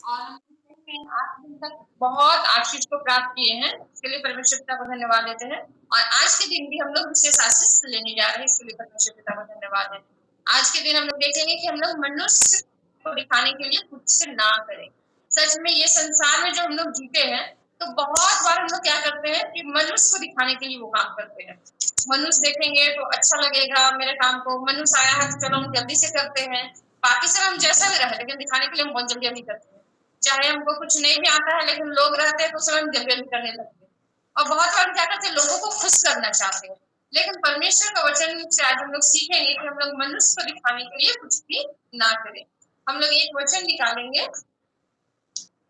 और हमने आज दिन तक बहुत आशीष को प्राप्त किए हैं, इसके लिए परमेश्वर पिता को धन्यवाद देते हैं। और आज के दिन भी हम लोग विशेष आशीष लेने जा रहे हैं, इसके लिए परमेश्वर पिता को धन्यवाद देते हैं। आज के दिन हम लोग देखेंगे कि हम लोग मनुष्य को दिखाने के लिए खुद से ना करें। सच में ये संसार में जो हम लोग जीते हैं, तो बहुत बार हम लोग क्या करते हैं कि मनुष्य को दिखाने के लिए वो काम करते हैं। मनुष्य देखेंगे तो अच्छा लगेगा मेरे काम को, मनुष्य आया है तो चलो हम जल्दी से करते हैं। बाकी सब हम जैसा भी रहे, लेकिन दिखाने के लिए हम बहुत जल्दी करते हैं। चाहे हमको कुछ नहीं भी आता है, लेकिन लोग रहते हैं तो सब हम जल्दी करने लगते हैं। और बहुत बार क्या करते हैं, लोगों को खुश करना चाहते हैं। लेकिन परमेश्वर का वचन से आज हम लोग सीखेंगे कि हम लोग मनुष्य को दिखाने के लिए कुछ भी ना करें। हम लोग एक वचन निकालेंगे,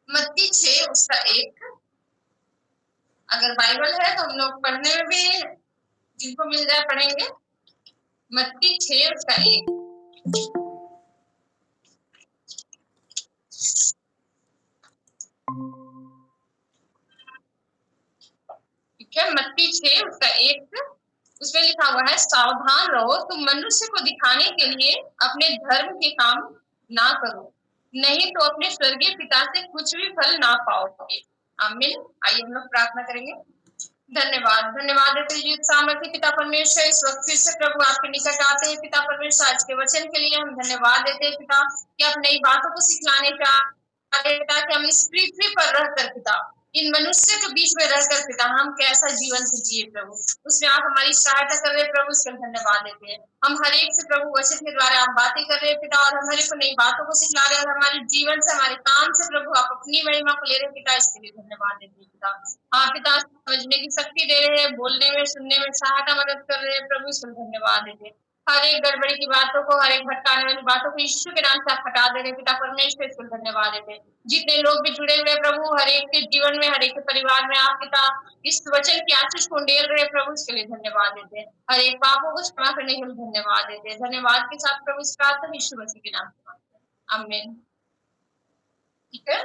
मत्ती 6 उसका 1। अगर बाइबल है तो हम लोग पढ़ने में भी जिनको मिल जाए पढ़ेंगे। मत्ती 6 उसका 1। ठीक है, मत्ती 6 उसका 1, उसमें लिखा हुआ है, सावधान रहो, तुम मनुष्य को दिखाने के लिए अपने धर्म के काम ना करो, नहीं तो अपने स्वर्गीय पिता से कुछ भी फल ना पाओगे। आमीन। आइए हम लोग प्रार्थना करेंगे। धन्यवाद धन्यवाद देते हैं सामर्थ्य पिता परमेश्वर, इस वक्त फिर से प्रभु आपके निकट आते हैं पिता परमेश्वर। आज के वचन के लिए हम धन्यवाद देते हैं पिता कि आप नई बातों को सिखलाने का पिता, कि हम इस पृथ्वी पर रहकर पिता इन मनुष्य के बीच में रहकर पिता हम कैसा जीवन से जिए प्रभु, उसमें आप हमारी सहायता कर रहे हैं प्रभु, इसके लिए धन्यवाद देते हैं। हम हर एक से प्रभु वचन के द्वारा आप बातें कर रहे हैं पिता, और हमारे को नई बातों को सिखला रहे हैं, और हमारे जीवन से हमारे काम से प्रभु आप अपनी महिमा को ले रहे हैं पिता, इसके लिए धन्यवाद देते हैं पिता। हाँ पिता, समझने की शक्ति दे रहे हैं, बोलने में सुनने में सहायता मदद कर रहे हैं प्रभु, इसके लिए धन्यवाद देते हैं। हर एक गड़बड़ी की बातों को, हर एक भटकाने वाली बातों को यीशु के नाम से आप हटा दे रहे पिता परमेश्वर, इसको धन्यवाद देते हैं। जितने लोग भी जुड़े हुए प्रभु, हर एक के जीवन में, हर एक के परिवार में आप पिता इस वचन की आशीष को डेल रहे प्रभु, इसके लिए धन्यवाद देते हैं। हर एक पापों को क्षमा करने के लिए धन्यवाद देते हैं। धन्यवाद के साथ प्रभु इस प्रार्थना यीशु मसीह के नाम से मांगते हैं, आमीन। ठीक है,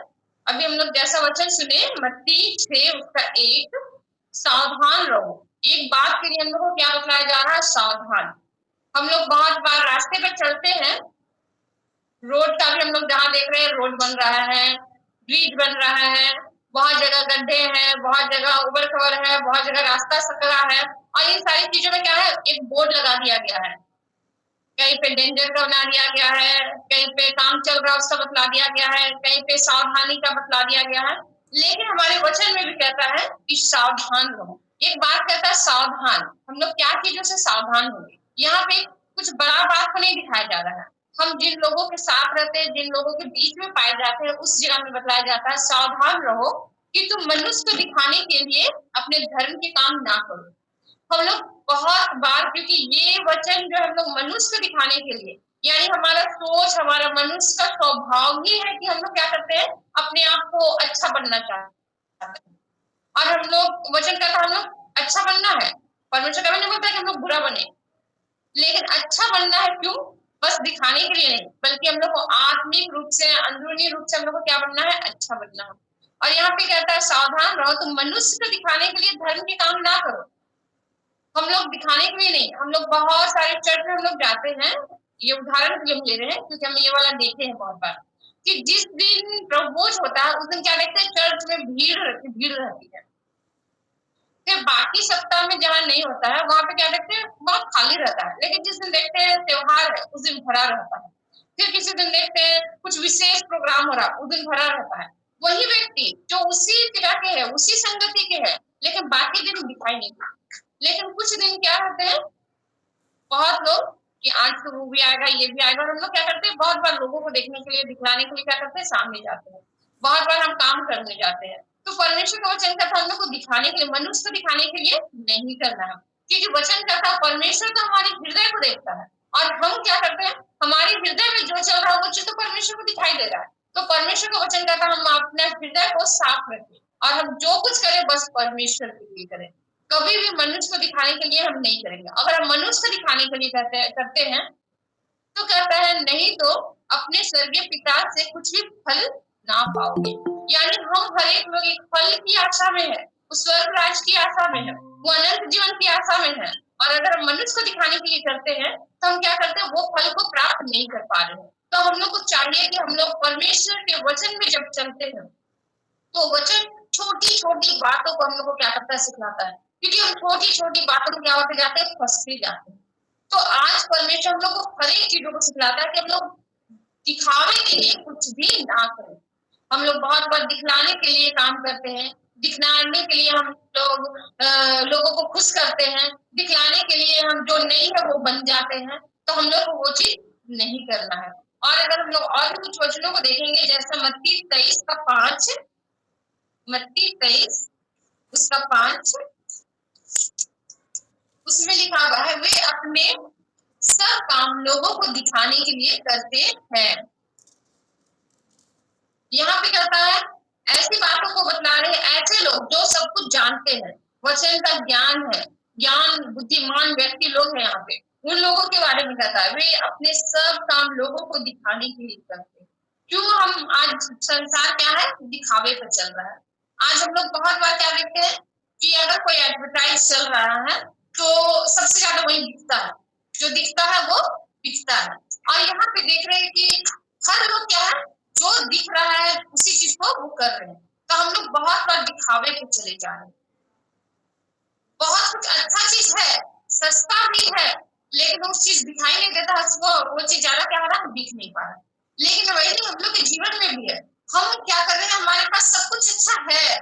अभी हम लोग जैसा वचन सुने, मत्ती 6 उसका 1, सावधान रहो। एक बात के लिए हम लोग को क्या बताया जा रहा है, सावधान। हम लोग बहुत बार रास्ते पर चलते हैं, रोड का भी हम लोग जहाँ देख रहे हैं, रोड बन रहा है, ब्रिज बन रहा है, बहुत जगह गड्ढे हैं, बहुत जगह उबड़ खबर है, बहुत जगह रास्ता सकरा है, और इन सारी चीजों में क्या है, एक बोर्ड लगा दिया गया है। कहीं पे डेंजर का बना दिया गया है, कहीं पे काम चल रहा है उसका बतला दिया गया है, कहीं पे सावधानी का बतला दिया गया है। लेकिन हमारे वचन में भी कहता है कि सावधान रहो। एक बात कहता है सावधान, हम लोग क्या चीजों से सावधान होंगे। यहाँ पे कुछ बड़ा बात को नहीं दिखाया जा रहा है। हम जिन लोगों के साथ रहते हैं, जिन लोगों के बीच में पाए जाते हैं, उस जगह में बताया जाता है सावधान रहो कि तुम मनुष्य को दिखाने के लिए अपने धर्म के काम ना करो। हम लोग बहुत बार, क्योंकि ये वचन जो हम लोग मनुष्य को दिखाने के लिए, यानी हमारा सोच, हमारा मनुष्य का स्वभाव ही है कि हम लोग क्या करते हैं, अपने आप को अच्छा बनना चाहते हैं। और हम लोग वचन कहता है हम लोग अच्छा बनना है, परमेश्वर कभी नहीं बोलता कि हम लोग बुरा बने, लेकिन अच्छा बनना है क्यों, बस दिखाने के लिए नहीं, बल्कि हम लोग को आत्मिक रूप से, अंदरूनी रूप से हम लोग को क्या बनना है, अच्छा बनना है। और यहाँ पे कहता है सावधान रहो, तुम मनुष्य को दिखाने के लिए धर्म के काम ना करो। हम लोग दिखाने के लिए नहीं, हम लोग बहुत सारे चर्च में हम लोग जाते हैं, ये उदाहरण के लिए हम ले रहे हैं क्योंकि हम ये वाला देखे हैं बहुत बार, कि जिस दिन प्रभोज होता है उस दिन क्या देखते हैं, चर्च में भीड़ रहती है। फिर बाकी सप्ताह में जहाँ नहीं होता है वहां पे क्या देखते हैं, बहुत खाली रहता है। लेकिन जिस दिन देखते हैं त्योहार है उस दिन भरा रहता है। फिर किसी दिन देखते हैं कुछ विशेष प्रोग्राम हो रहा है, उस दिन भरा रहता है। वही व्यक्ति जो उसी तरह के है, उसी संगति के है, लेकिन बाकी दिन दिखाई नहीं देता। लेकिन कुछ दिन क्या होते हैं, बहुत लोग कि आज तो वो भी आएगा, ये भी आएगा, और हम लोग क्या करते हैं, बहुत बार लोगों को देखने के लिए, दिखलाने के लिए क्या करते हैं, सामने जाते हैं। बहुत बार हम काम करने जाते हैं। तो परमेश्वर का वचन कहता है हम लोग को दिखाने के लिए, मनुष्य को दिखाने के लिए नहीं करना है, क्योंकि वचन कहता है परमेश्वर तो हमारे हृदय को देखता है, और हम क्या करते हैं, हमारे हृदय में जो चल रहा है वो चीज तो परमेश्वर को दिखाई दे रहा है। तो परमेश्वर का वचन कहता है हम अपने हृदय को साफ रखें, और हम जो कुछ करें बस परमेश्वर के लिए करें। कभी भी मनुष्य को दिखाने के लिए हम नहीं करेंगे। अगर हम मनुष्य को दिखाने के लिए करते हैं तो कहता है नहीं तो अपने स्वर्गीय पिता से कुछ भी फल ना पाओगे। यानी हम हर एक लोग एक फल की आशा में है, उस स्वर्ग राज की आशा में है, वो अनंत जीवन की आशा में है। और अगर हम मनुष्य को दिखाने के लिए करते हैं तो हम क्या करते हैं, वो फल को प्राप्त नहीं कर पा रहे हैं। तो हम लोग को चाहिए कि हम लोग परमेश्वर के वचन में जब चलते हैं तो वचन छोटी छोटी बातों को हम लोग को क्या करता है, सिखलाता है, क्योंकि हम छोटी छोटी बातों में क्या होते जाते हैं, फंसते जाते हैं। तो आज परमेश्वर हम लोग को हर एक चीजों को सिखलाता है कि हम लोग दिखावे के लिए कुछ भी ना करें। हम लोग बहुत बार दिखलाने के लिए काम करते हैं, दिखलाने के लिए हम लोग लोगों को खुश करते हैं, दिखलाने के लिए हम जो नहीं है वो बन जाते हैं। तो हम लोग को वो चीज नहीं करना है। और अगर हम लोग और भी कुछ वचनों को देखेंगे, जैसे मत्ती 23:5, मत्ती 23 उसका 5, उसमें लिखा हुआ है, वे अपने सब काम लोगों को दिखाने के लिए करते हैं। यहाँ पे कहता है, ऐसी बातों को बतला रहे ऐसे लोग जो सब कुछ जानते हैं, वचन का ज्ञान है, ज्ञान बुद्धिमान व्यक्ति लोग हैं यहाँ पे, उन लोगों के बारे में कहता है, वे अपने सब काम लोगों को दिखाने के लिए करते हैं। क्यों हम आज संसार क्या है, दिखावे पर चल रहा है। आज हम लोग बहुत बार क्या देखते हैं कि अगर कोई एडवर्टाइज चल रहा है तो सबसे ज्यादा वही दिखता है, जो दिखता है वो बिकता है। और यहाँ पे देख रहे हैं कि हर लोग क्या है, जो दिख रहा है उसी चीज को वो कर रहे हैं। तो हम लोग बहुत बार दिखावे पे चले जा रहे हैं। बहुत कुछ अच्छा चीज है, सस्ता भी है, लेकिन उस चीज दिखाई नहीं देता, वो चीज ज्यादा क्या हो रहा है, दिख नहीं पा रहा। लेकिन वही हम लोग के जीवन में भी है। हम क्या कर रहे हैं, हमारे पास सब कुछ अच्छा है,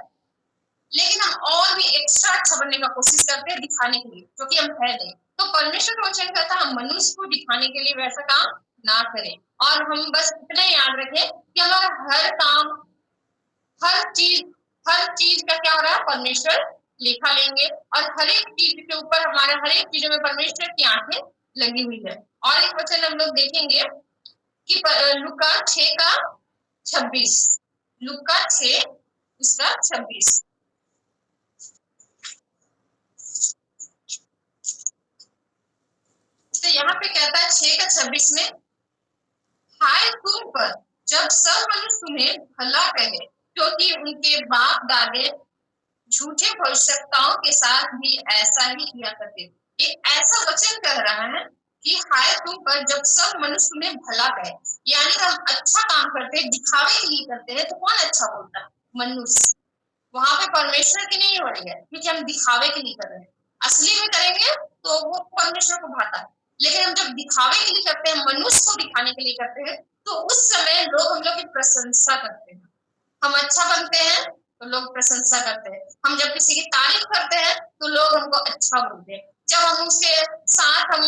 लेकिन हम और भी एक्स्ट्रा अच्छा बनने का कोशिश करते हैं दिखाने के लिए, क्योंकि हम है नहीं। तो परमेश्वर का वचन कहता है, हम मनुष्य को दिखाने के लिए वैसा काम ना करें। और हम बस इतना याद रखें कि हमारा हर काम, हर चीज का क्या हो रहा है, परमेश्वर लिखा लेंगे। और हर एक चीज के ऊपर, हमारे हर एक चीजों में परमेश्वर की आंखें लगी हुई है। और एक वचन हम लोग देखेंगे कि लूका 6:26, लूका 6 उसका 26। तो यहाँ पे कहता है 6:26 में, हाय तुम पर जब सब मनुष्य तुम्हें भला कहे, क्योंकि उनके बाप दादे झूठे भविष्यवक्ताओं के साथ भी ऐसा ही किया करते। एक ऐसा वचन कह रहा है कि हाय तुम पर जब सब मनुष्य तुम्हें भला कहे, यानी हम अच्छा काम करते हैं, दिखावे के लिए करते हैं, तो कौन अच्छा बोलता है, मनुष्य। वहां पे परमेश्वर की नहीं हो रही है, क्योंकि हम दिखावे के लिए कर रहे हैं। असली में करेंगे तो वो परमेश्वर को भाता है, लेकिन हम जब दिखावे के लिए करते हैं, मनुष्य को दिखाने के लिए करते हैं, तो उस समय लोग हम लोग की प्रशंसा करते हैं। हम अच्छा बनते हैं तो लोग प्रशंसा करते हैं, हम जब किसी की तारीफ करते हैं तो लोग हमको अच्छा बोलते हैं, जब हम उसके साथ, हम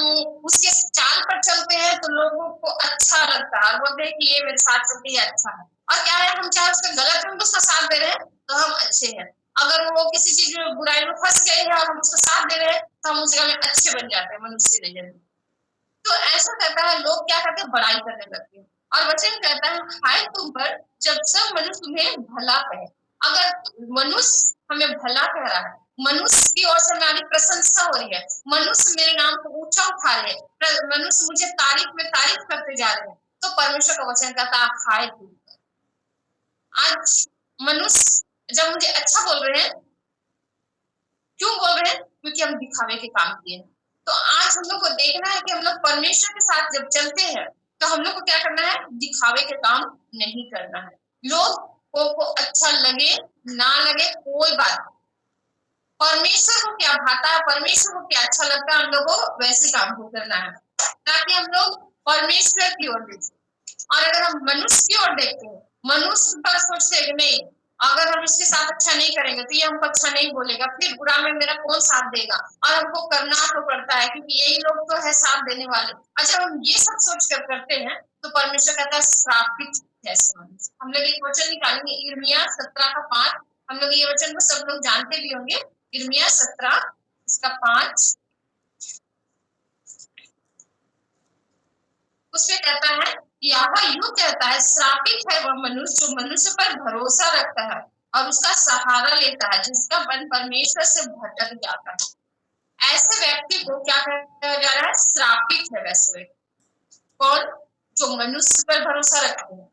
उसके चाल पर चलते हैं तो लोगों को अच्छा लगता है, बोलते हैं कि ये मेरे साथ चलते ही अच्छा है। और क्या है, हम चाहे उसके गलत में उसका साथ दे रहे हैं तो हम अच्छे हैं, अगर वो किसी चीज में बुराई में फंस गए हैं और हम उसका साथ दे रहे हैं तो हम उस जगह में अच्छे बन जाते हैं मनुष्य की नजर में। तो ऐसा करता है, लोग क्या करते हैं, बड़ाई करने लगते हैं। और वचन कहता है, हाय तुम पर जब सब मनुष्य तुम्हें भला कहे। अगर मनुष्य हमें भला कह रहा है, मनुष्य की ओर से हमारी प्रशंसा हो रही है, मनुष्य मेरे नाम को ऊंचा उठा रहे हैं, मनुष्य मुझे तारीफ में तारीफ करते जा रहे हैं, तो परमेश्वर का वचन कहता है, हाय तुम पर। आज मनुष्य जब मुझे अच्छा बोल रहे हैं, क्यों बोल रहे हैं, क्योंकि हम दिखावे के काम किए हैं। तो आज हम लोग को देखना है कि हम लोग परमेश्वर के साथ जब चलते हैं तो हम लोग को क्या करना है, दिखावे के काम नहीं करना है। लोग को अच्छा लगे ना लगे कोई बात, परमेश्वर को क्या भाता है, परमेश्वर को क्या अच्छा लगता है, हम लोग को वैसे काम को करना है, ताकि हम लोग परमेश्वर की ओर देखें। और अगर हम मनुष्य की ओर देखते हैं, मनुष्य पर सोचते हैं कि नहीं, अगर हम इसके साथ अच्छा नहीं करेंगे तो ये हमको अच्छा नहीं बोलेगा, फिर बुरा में मेरा कौन साथ देगा, और हमको करना तो पड़ता है क्योंकि यही लोग तो है साथ देने वाले। अच्छा, हम ये सब सोच कर करते हैं तो परमेश्वर कहता है, श्रापित है मनुष्य। हम लोग एक वचन निकालेंगे, यिर्मयाह 17:5। हम लोग ये वचन को सब लोग जानते भी होंगे, यिर्मयाह 17:5। उसमें कहता है, यहोवा यूं कहता है, श्रापित है वह मनुष्य जो मनुष्य पर भरोसा रखता है और उसका सहारा लेता है, जिसका मन परमेश्वर से भटक जाता है। ऐसे व्यक्ति को क्या कहा जा रहा है, श्रापित है वैसे व्यक्ति। कौन, जो मनुष्य पर भरोसा रखते हैं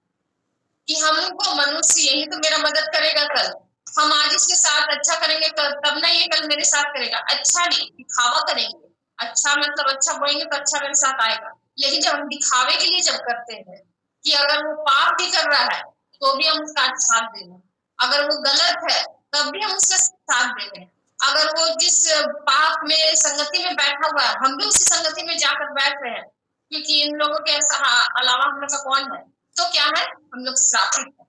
कि हमको मनुष्य यही तो मेरा मदद करेगा, कल हम आज इसके साथ अच्छा करेंगे कल, तब ना ये कल मेरे साथ करेगा। अच्छा नहीं, दिखावा करेंगे, अच्छा मतलब अच्छा बोलेंगे तो अच्छा मेरे साथ आएगा, लेकिन जब हम दिखावे के लिए जब करते हैं कि अगर वो पाप भी कर रहा है तो भी हम उसका साथ दे रहे हैं, अगर वो गलत है तब भी हम उसका साथ दे रहे हैं, अगर वो जिस पाप में संगति में बैठा हुआ है हम भी उसी संगति में जाकर बैठ रहे हैं, क्योंकि इन लोगों के अलावा हम लोग का कौन है, तो क्या है, हम लोग श्रापित है।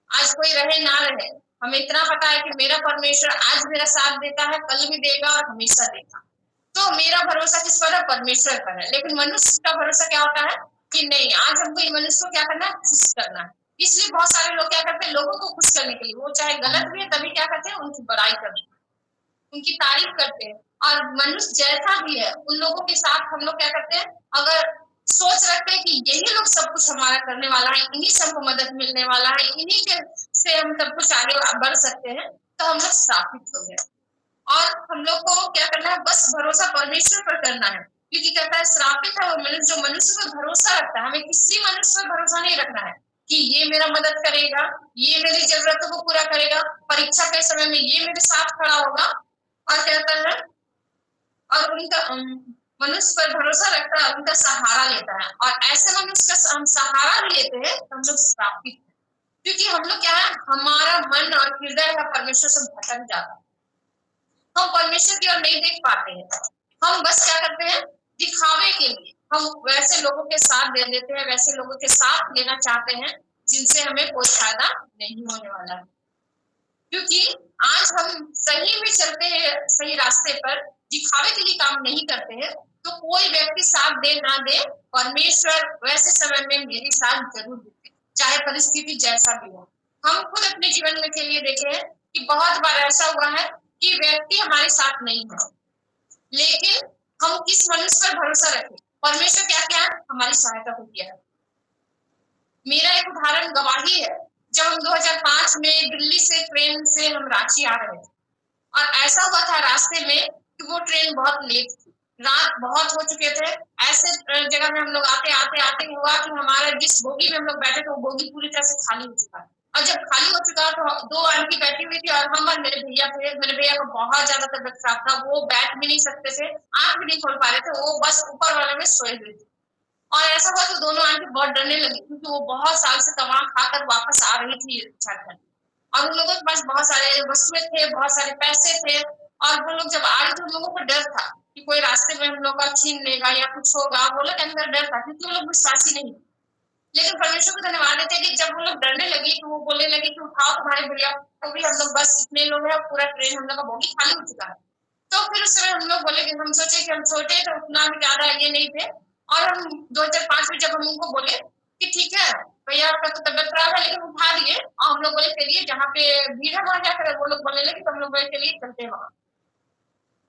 आज कोई रहे ना रहे, हमें इतना पता है कि मेरा परमेश्वर आज मेरा साथ देता है, कल भी देगा और हमेशा देगा। तो मेरा भरोसा किस पर है, परमेश्वर पर है। लेकिन मनुष्य का भरोसा क्या होता है कि नहीं, आज हमको ये मनुष्य को क्या करना है, खुश करना है। इसलिए बहुत सारे लोग क्या करते हैं, लोगों को खुश करने के लिए, वो चाहे गलत भी है तभी क्या करते हैं, उनकी बड़ाई करते हैं, उनकी तारीफ करते हैं। और मनुष्य जैसा भी है उन लोगों के साथ हम लोग क्या करते हैं, अगर सोच रखते हैं कि यही लोग सब कुछ हमारा करने वाला है, इन्हीं सबको मदद मिलने वाला है, इन्हीं के से हम सब कुछ आगे बढ़ सकते हैं, तो हम लोग स्थापित हो गए। और हम लोग को क्या करना है, बस भरोसा परमेश्वर पर करना है, क्योंकि कहता है श्रापित है वो मनुष्य जो मनुष्य पर भरोसा रखता है। हमें किसी मनुष्य पर भरोसा नहीं रखना है कि ये मेरा मदद करेगा, ये मेरी जरूरतों को पूरा करेगा, परीक्षा के समय में ये मेरे साथ खड़ा होगा। और कहता है, और उनका मनुष्य पर भरोसा रखता है, उनका सहारा लेता है, और ऐसे मनुष्य का हम सहारा भी लेते हैं तो हम लोग श्रापित है, क्योंकि हम लोग क्या है, हमारा मन और हृदय है परमेश्वर से भटक जाता है, हम परमेश्वर की ओर नहीं देख पाते हैं, हम बस क्या करते हैं, दिखावे के लिए हम वैसे लोगों के साथ दे देते हैं, वैसे लोगों के साथ लेना चाहते हैं जिनसे हमें कोई फायदा नहीं होने वाला है। क्योंकि आज हम सही में चलते हैं, सही रास्ते पर दिखावे के लिए काम नहीं करते हैं, तो कोई व्यक्ति साथ दे ना दे, परमेश्वर वैसे समय में मेरे साथ जरूर देते, चाहे परिस्थिति जैसा भी हो। हम खुद अपने जीवन में के लिए देखे हैं कि बहुत बार ऐसा हुआ है कि व्यक्ति हमारे साथ नहीं है, लेकिन हम किस मनुष्य पर भरोसा रखें, परमेश्वर क्या क्या हमारी सहायता को किया है। मेरा एक उदाहरण गवाही है, जब हम 2005 में दिल्ली से ट्रेन से हम रांची आ रहे थे, और ऐसा हुआ था रास्ते में कि वो ट्रेन बहुत लेट थी, रात बहुत हो चुके थे। ऐसे जगह में हम लोग आते आते आते हुआ कि हमारा जिस बोगी में हम लोग बैठे थे वो बोगी पूरी तरह से खाली हो चुका है, और जब खाली हो चुका तो दो आंटी बैठी हुई थी और हम और मेरे भैया थे। मेरे भैया को बहुत ज्यादा तबियत खराब था, वो बैठ भी नहीं सकते थे, आंख भी नहीं खोल पा रहे थे, वो बस ऊपर वाले में सोए हुए थे। और ऐसा हुआ तो दोनों आंटी बहुत डरने लगी, क्योंकि वो बहुत साल से तमाम खाकर वापस आ रही थी झारखंड, और उन लोगों के पास बहुत सारे वस्तुएं थे, बहुत सारे पैसे थे, और वो लोग जब आ रहे थे उन लोगों को डर था कि कोई रास्ते में हम लोग का छीन लेगा या कुछ होगा, वो लोग के अंदर डर था, क्योंकि वो लोग विश्वासी नहीं। लेकिन परमेश्वर को धन्यवाद देते कि जब वो लोग डरने लगी तो वो बोलने लगी कि उठाओ तुम्हारे भैया को भी, हम लोग बस इतने लोग हैं, पूरा ट्रेन हम लोग का बोगी खाली हो चुका है। तो फिर उस समय हम लोग बोले कि हम सोचे कि हम छोटे तो उतना भी ज्यादा ये नहीं थे, और हम 2005 में जब हम उनको बोले कि ठीक है भैया आपका तो तबियत खराब है, लेकिन उठा दिए, और हम लोग बोले चलिए जहाँ पे भीड़ है वहां जाकर, वो लोग बोलने लगे तो हम लोग बोले चलिए चलते हैं वहां।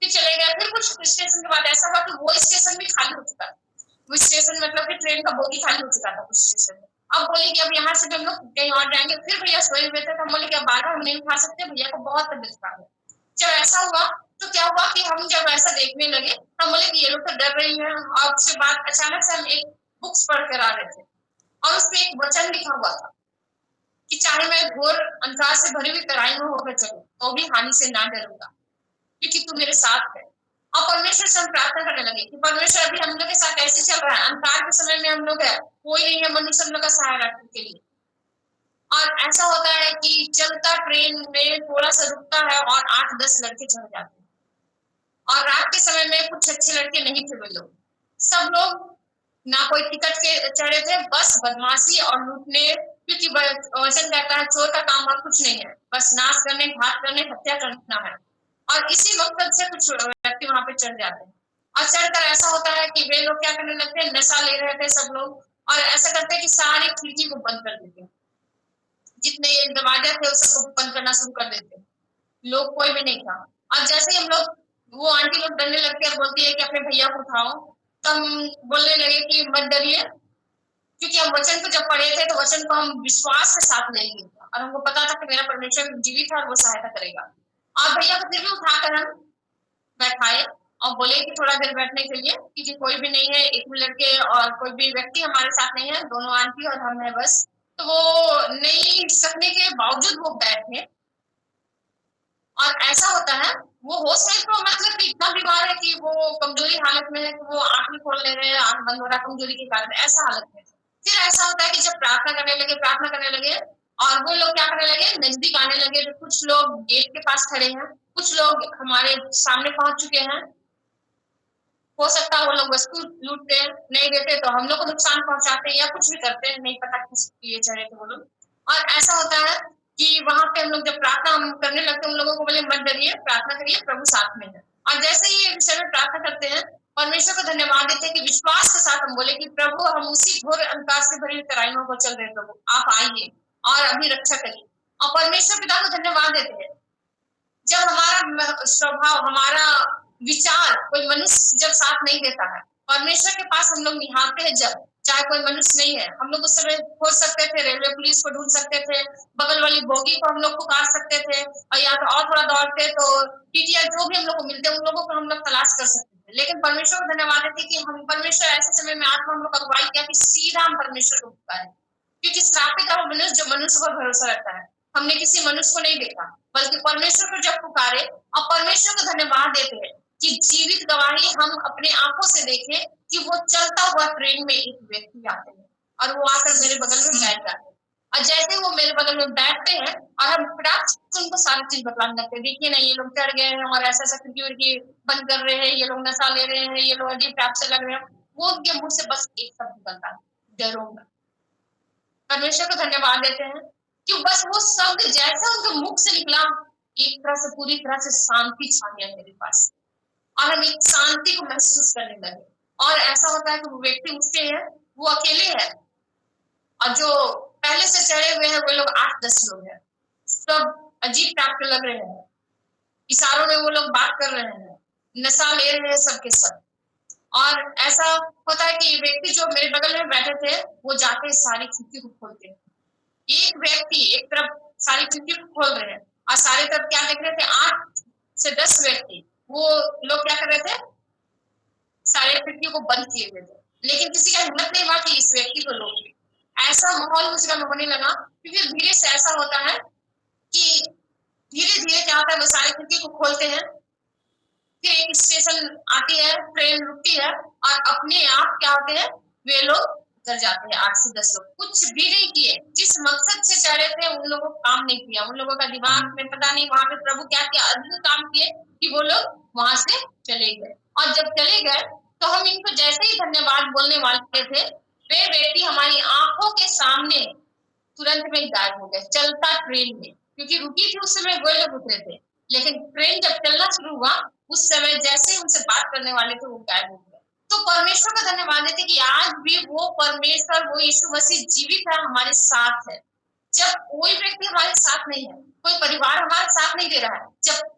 फिर चले गए। फिर कुछ स्टेशन के बाद ऐसा हुआ कि वो स्टेशन भी खाली हो चुका था, वो स्टेशन मतलब कि ट्रेन का बोगी खाली हो चुका था उस स्टेशन में। अब बोले कि अब यहाँ से हम लोग कहीं और जाएंगे, फिर भैया सोए हुए थे, तो हम बोले कि अब बार हम नहीं उठा सकते, भैया को बहुत तबियत खराब है। जब ऐसा हुआ तो क्या हुआ कि हम जब ऐसा देखने लगे हम बोले कि ये लोग तो डर रही है, और उसके बाद अचानक से हम एक बुक्स पढ़ कर आ रहे थे, और उसमें एक वचन लिखा हुआ था कि चाहे मैं घोर अंधकार से भरी हुई तराई में होकर चलूं तो भी हानि से ना डरूंगा, क्योंकि तू मेरे साथ है। और परमेश्वर से हम प्रार्थना करने लगे कि परमेश्वर अभी हम लोग के साथ कैसे चल रहा है, अंधकार के समय में हम लोग है, कोई नहीं है मनुष्य हम लोग का सहारा के लिए। और ऐसा होता है कि चलता ट्रेन में थोड़ा सा रुकता है और 8-10 लड़के चढ़ जाते हैं, और रात के समय में कुछ अच्छे लड़के नहीं थे, वे लोग सब लोग ना कोई टिकट के चढ़े थे, बस बदमाशी और लूटने, क्योंकि वचन कहता है चोर का काम और कुछ नहीं है, बस नाश करने, घात करने, हत्या करना है। और इसी मकसद से कुछ व्यक्ति वहां पे चढ़ जाते हैं, और चढ़कर ऐसा होता है कि वे लोग क्या करने लगते हैं, नशा ले रहे थे सब लोग, और ऐसा करते हैं कि सारी खिड़की को बंद कर देते हैं, जितने ये दरवाजा थे उस सबको बंद करना शुरू कर देते हैं, लोग कोई भी नहीं था। और जैसे ही हम लोग, वो आंटी लोग डरने लगती है और बोलती है कि अपने भैया को उठाओ, तो हम बोलने लगे कि मत डरिए, क्योंकि हम वचन को जब पढ़े थे तो वचन को हम विश्वास के साथ ले लिए, और हमको पता था कि मेरा परमेश्वर जीवित है और वो सहायता करेगा। और भैया को फिर भी उठाकर हम बैठाए और बोले कि थोड़ा देर बैठने के लिए, क्योंकि कोई भी नहीं है, एक भी लड़के और कोई भी व्यक्ति हमारे साथ नहीं है, दोनों आंटी और हम है बस। तो वो नहीं सकने के बावजूद वो बैठे, और ऐसा होता है वो होश में तो मतलब कि इतना बीमार है कि वो कमजोरी हालत में है कि वो आंख नहीं खोल ले रहे हैं, आंख बंद हो रहा है कमजोरी के कारण, ऐसा हालत में। फिर ऐसा होता है कि जब प्रार्थना करने लगे और वो लोग क्या करने लगे, नजदीक आने लगे, तो कुछ लोग गेट के पास खड़े हैं, कुछ लोग हमारे सामने पहुंच चुके हैं। हो सकता है वो लोग वस्तु लूटते, नहीं देते तो हम लोग को नुकसान पहुंचाते या कुछ भी करते हैं, नहीं पता किस लिए चढ़े थे वो लोग। और ऐसा होता है कि वहां पे हम लोग जब प्रार्थना हम करने लगते हैं, उन लोगों को बोले मत डरिए, प्रार्थना करिए, प्रभु साथ में है। और जैसे ही ये विषय में प्रार्थना करते हैं, परमेश्वर को धन्यवाद देते हैं कि विश्वास के साथ हम बोले कि प्रभु हम उसी घोर अंधकार से भरी हुई तराइयों को चल रहे, प्रभु आप आइए और अभी रक्षा करिए। और परमेश्वर पिता को धन्यवाद देते हैं। जब हमारा स्वभाव, हमारा विचार कोई मनुष्य जब साथ नहीं देता है, परमेश्वर के पास हम लोग निहारते हैं, जब चाहे कोई मनुष्य नहीं है, हम लोग उस समय खोज सकते थे, रेलवे पुलिस को ढूंढ सकते थे, बगल वाली बोगी को हम लोग पुकार सकते थे, और या तो और थोड़ा दौड़ते तो टीटीआर जो भी हम लोग को मिलते उन लोगों को हम लोग तलाश कर सकते थे। लेकिन परमेश्वर को धन्यवाद देते कि हम परमेश्वर ऐसे समय में आत्मा हम लोग का अगुवाई किया कि सीधा हम परमेश्वर को पुकारे, क्योंकि श्रापित है वो मनुष्य जो मनुष्य पर भरोसा रखता है। हमने किसी मनुष्य को नहीं देखा, बल्कि परमेश्वर को जब पुकारे और परमेश्वर को धन्यवाद देते हैं कि जीवित गवाही हम अपने आंखों से देखें कि वो चलता हुआ ट्रेन में एक व्यक्ति आते हैं और वो आकर मेरे बगल में बैठ जाते हैं। और जैसे वो मेरे बगल में बैठते हैं और हम फटाक से उनको सारी चीज बतलाने लगते हैं, देखिए ना ये लोग चढ़ गए हैं और ऐसा ऐसा खिड़की उड़की बंद कर रहे हैं, ये लोग नशा ले रहे हैं, ये लोग अजीब टाइप से लग रहे हैं। वो उनके मुंह से बस एक शब्द निकलता है, डरूंगा। परमेश्वर को धन्यवाद देते हैं कि बस वो शब्द जैसे उनके मुख से निकला, एक तरह से पूरी तरह से शांति छा गया मेरे पास, और हम एक शांति को महसूस करने लगे। और ऐसा होता है कि वो व्यक्ति उठते हैं, वो अकेले है, और जो पहले से चढ़े हुए हैं वो लोग 8-10 लोग हैं, सब अजीब टाइप के लग रहे हैं, इशारों में वो लोग बात कर रहे हैं, नशा ले रहे हैं सबके सब। और ऐसा होता है कि व्यक्ति जो मेरे बगल में बैठे थे, वो जाके सारी खिड़की को खोलते हैं। एक व्यक्ति एक तरफ सारी खिड़की को खोल रहे हैं और सारे तरफ क्या देख रहे थे, 8 से 10 व्यक्ति, वो लोग क्या कर रहे थे, सारे खिड़की को बंद किए हुए थे, लेकिन किसी का हिम्मत नहीं हुआ कि इस व्यक्ति को रोके। ऐसा माहौल उस समय होने लगा, क्योंकि धीरे से ऐसा होता है कि धीरे धीरे क्या होता है, वो सारी खिड़की को खोलते हैं, फिर एक स्टेशन आती है, ट्रेन रुकती है, और अपने आप क्या होते हैं, वे लोग उतर जाते हैं। 8 से 10 लोग कुछ भी नहीं किए, जिस मकसद से चढ़े थे उन लोगों को काम नहीं किया, उन लोगों का दिमाग में पता नहीं वहां पे प्रभु क्या क्या अद्भुत काम किए कि वो लोग वहां से चले गए। और जब चले गए तो हम इनको जैसे ही धन्यवाद बोलने वाले थे, वे व्यक्ति हमारी आंखों के सामने तुरंत में गायब हो गए, चलता ट्रेन में, क्योंकि रुकी थी उस समय वो लोग उतरे थे, लेकिन ट्रेन जब चलना शुरू हुआ उस समय जैसे ही उनसे बात करने वाले थे वो गायब हो गए। तो परमेश्वर का धन्यवाद देते कि आज भी वो परमेश्वर, वो यीशु मसीह जीवित है, हमारे साथ है। जब कोई व्यक्ति हमारे साथ नहीं है, कोई परिवार हमारे साथ नहीं दे रहा है, जब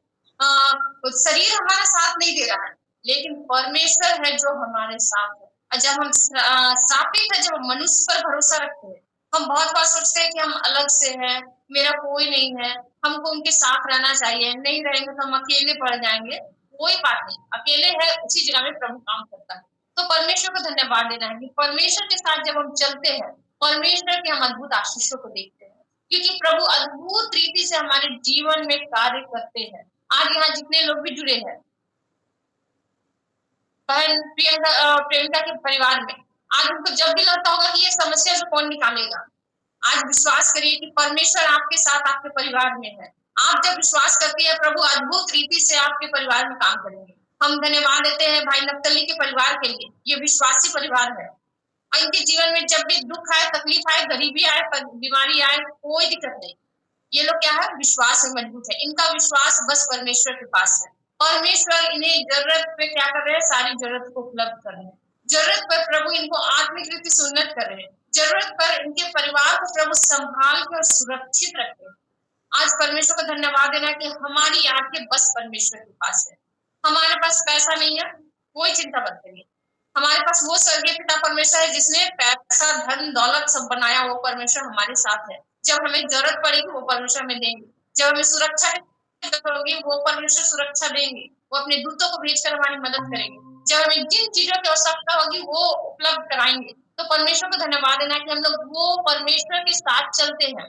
शरीर हमारा साथ नहीं दे रहा है, लेकिन परमेश्वर है जो हमारे साथ है। और जब हम सापित है, जब हम मनुष्य पर भरोसा रखते हैं, हम बहुत बार सोचते हैं कि हम अलग से हैं, मेरा कोई नहीं है, हमको उनके साथ रहना चाहिए, नहीं रहेंगे तो हम अकेले पड़ जाएंगे। कोई बात नहीं, अकेले है उसी जगह में प्रभु काम करता है। तो परमेश्वर को धन्यवाद देना है कि परमेश्वर के साथ जब हम चलते हैं, परमेश्वर के हम अद्भुत आशीषों को देखते हैं, क्योंकि प्रभु अद्भुत रीति से हमारे जीवन में कार्य करते हैं। आज यहाँ जितने लोग भी जुड़े हैं, बहन प्रियंका के परिवार में, आज उनको जब भी लगता होगा कि ये समस्या से कौन निकालेगा, आज विश्वास करिए कि परमेश्वर आपके साथ, आपके परिवार में है। आप जब विश्वास करती है, प्रभु अद्भुत रीति से आपके परिवार में काम करेंगे। हम धन्यवाद देते हैं भाई नप्तली के परिवार के लिए, ये विश्वासी परिवार है, और इनके जीवन में जब भी दुख आए, तकलीफ आए, गरीबी आए, बीमारी आए, कोई दिक्कत नहीं, ये लोग क्या है, विश्वास में मजबूत है, इनका विश्वास बस परमेश्वर के पास है। परमेश्वर इन्हें जरूरत पे क्या कर रहे हैं, सारी जरूरत को उपलब्ध कर रहे हैं। जरूरत पर प्रभु इनको आत्मिक रीति से उन्नत कर रहे हैं, जरूरत पर इनके परिवार को प्रभु संभाल के और सुरक्षित रखे। आज परमेश्वर को धन्यवाद देना कि हमारी आंखें बस परमेश्वर के पास है। हमारे पास पैसा नहीं है, कोई चिंता मत करिए, हमारे पास वो स्वर्गीय पिता परमेश्वर है जिसने पैसा, धन, दौलत सब बनाया, वो परमेश्वर हमारे साथ है। जब हमें जरूरत पड़ेगी वो परमेश्वर हमें देंगे, जब हमें सुरक्षा की जरूरत होगी वो परमेश्वर सुरक्षा देंगे, वो अपने दूतों को भेजकर हमारी मदद करेंगे, जब हमें जिन चीजों की आवश्यकता होगी वो उपलब्ध कराएंगे। तो परमेश्वर को धन्यवाद देना कि हम लोग वो परमेश्वर के साथ चलते हैं,